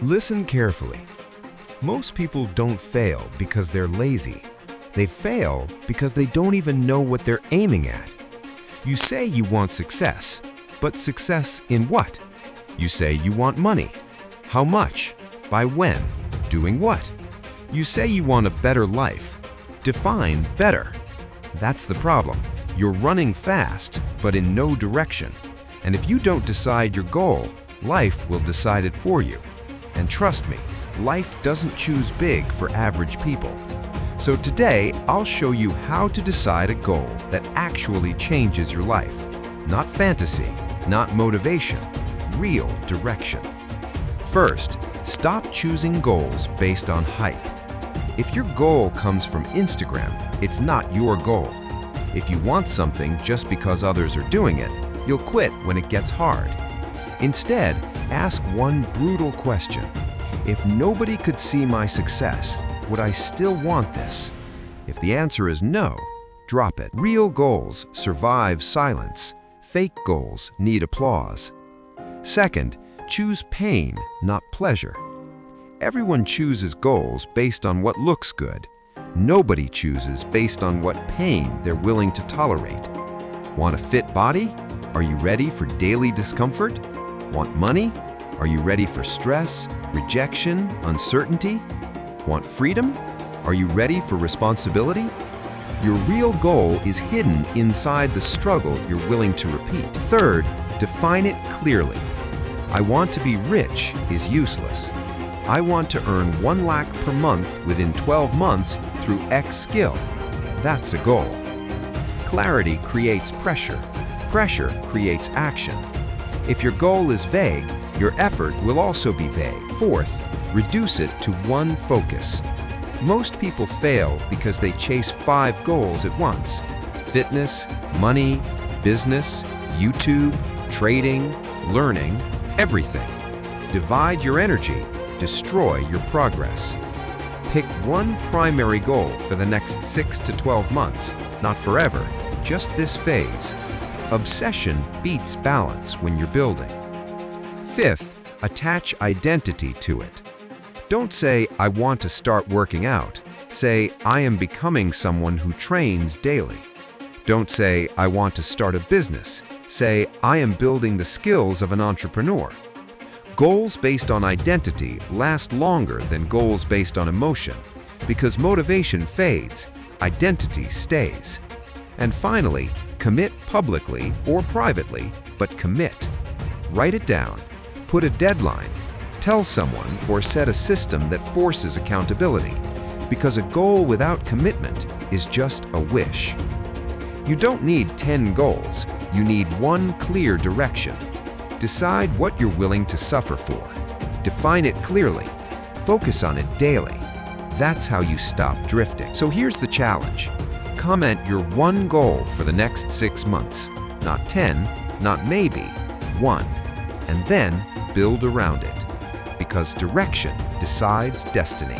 Listen carefully. Most people don't fail because they're lazy. They fail because they don't even know what they're aiming at. You say you want success, but success in what? You say you want money. How much? By when? Doing what? You say you want a better life. Define better. That's the problem. You're running fast, but in no direction. And if you don't decide your goal, life will decide it for you. And trust me, life doesn't choose big for average people. So today, I'll show you how to decide a goal that actually changes your life. Not fantasy, not motivation, real direction. First, stop choosing goals based on hype. If your goal comes from Instagram, it's not your goal. If you want something just because others are doing it, you'll quit when it gets hard. Instead, ask one brutal question. If nobody could see my success, would I still want this? If the answer is no, drop it. Real goals survive silence. Fake goals need applause. Second, choose pain, not pleasure. Everyone chooses goals based on what looks good. Nobody chooses based on what pain they're willing to tolerate. Want a fit body? Are you ready for daily discomfort? Want money? Are you ready for stress, rejection, uncertainty? Want freedom? Are you ready for responsibility? Your real goal is hidden inside the struggle you're willing to repeat. Third, define it clearly. I want to be rich is useless. I want to earn 1 lakh per month within 12 months through X skill. That's a goal. Clarity creates pressure. Pressure creates action. If your goal is vague, your effort will also be vague. Fourth, reduce it to one focus. Most people fail because they chase 5 goals at once: fitness, money, business, YouTube, trading, learning, everything. Divide your energy, destroy your progress. Pick one primary goal for the next 6 to 12 months, not forever, just this phase. Obsession beats balance when you're building. Fifth, attach identity to it. Don't say, I want to start working out. Say, I am becoming someone who trains daily. Don't say, I want to start a business. Say, I am building the skills of an entrepreneur. Goals based on identity last longer than goals based on emotion, because motivation fades, identity stays. And finally, commit publicly or privately, but commit. Write it down. Put a deadline. Tell someone or set a system that forces accountability, because a goal without commitment is just a wish. You don't need 10 goals. You need one clear direction. Decide what you're willing to suffer for. Define it clearly. Focus on it daily. That's how you stop drifting. So here's the challenge. Comment your one goal for the next 6 months. Not 10, not maybe, 1. And then build around it. Because direction decides destiny.